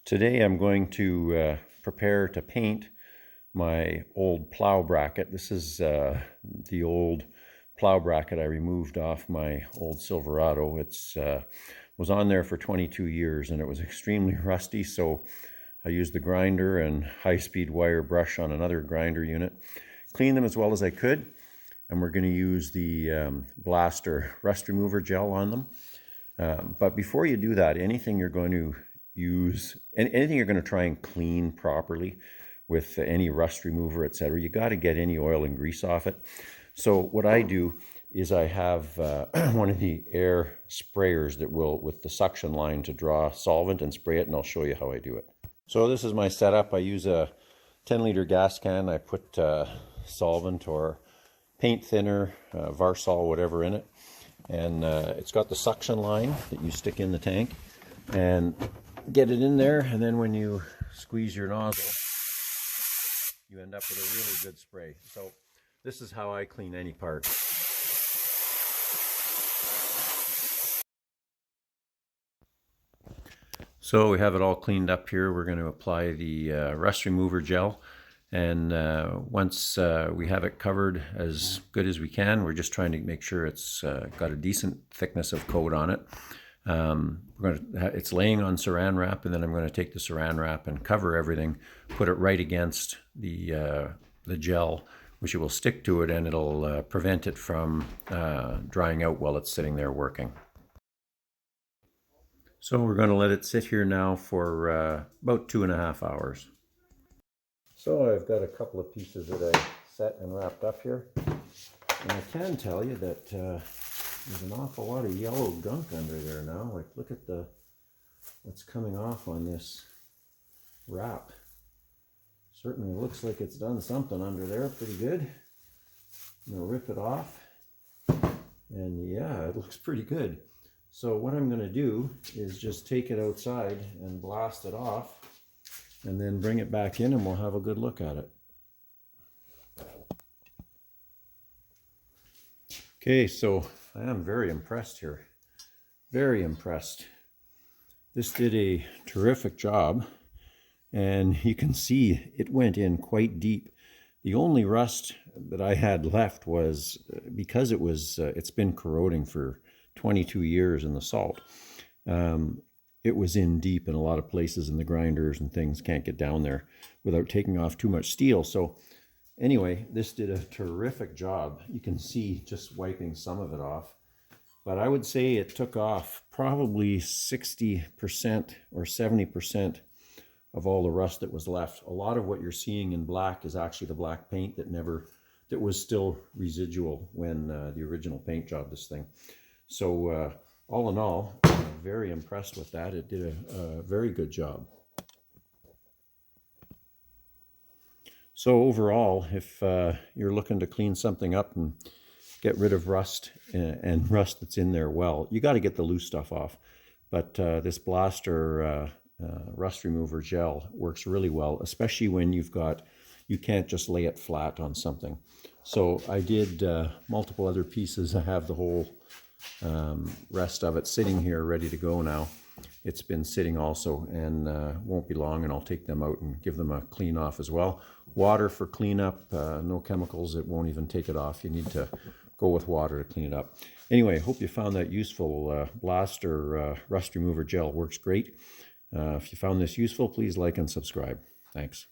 Today I'm going to prepare to paint my old plow bracket. This is the old plow bracket I removed off my old Silverado. It's was on there for 22 years and it was extremely rusty, so I used the grinder and high-speed wire brush on another grinder unit. Cleaned them as well as I could, and we're going to use the Blaster rust remover gel on them. But before you do that, anything you're going to use, anything you're going to try and clean properly with any rust remover, etc., you got to get any oil and grease off it. So what I do is I have one of the air sprayers that will, with the suction line, to draw solvent and spray it, and I'll show you how I do it. So this is my setup. I use a 10-liter gas can. I put solvent or paint thinner, Varsol, whatever in it. And it's got the suction line that you stick in the tank and get it in there, and then when you squeeze your nozzle, you end up with a really good spray. So this is how I clean any part. So we have it all cleaned up here. We're going to apply the rust remover gel. And once we have it covered as good as we can, we're just trying to make sure it's got a decent thickness of coat on it. It's laying on saran wrap, and then I'm going to take the saran wrap and cover everything, put it right against the gel, which it will stick to it, and it'll prevent it from drying out while it's sitting there working. So we're going to let it sit here now for about 2.5 hours. So I've got a couple of pieces that I set and wrapped up here, and I can tell you that there's an awful lot of yellow gunk under there now. Like, look at what's coming off on this wrap. Certainly looks like it's done something under there pretty good. I'm gonna rip it off, and yeah, it looks pretty good. So what I'm gonna do is just take it outside and blast it off, and then bring it back in, and we'll have a good look at it. Okay, so I am very impressed here. Very impressed. This did a terrific job, and you can see it went in quite deep. The only rust that I had left was because it's been corroding for 22 years in the salt. It was in deep in a lot of places, and the grinders and things can't get down there without taking off too much steel. So anyway, this did a terrific job. You can see just wiping some of it off. But I would say it took off probably 60% or 70% of all the rust that was left. A lot of what you're seeing in black is actually the black paint that was still residual when the original paint jobbed this thing. So all in all, I'm very impressed with that. It did a very good job. So overall, if you're looking to clean something up and get rid of rust and rust that's in there, well, you got to get the loose stuff off. But this Blaster rust remover gel works really well, especially when you can't just lay it flat on something. So I did multiple other pieces. I have the whole rest of it sitting here ready to go now. It's been sitting also, and won't be long, and I'll take them out and give them a clean off as well. Water for cleanup, no chemicals. It won't even take it off. You need to go with water to clean it up. Anyway, hope you found that useful. Blaster rust remover gel works great. If you found this useful, please like and subscribe. Thanks.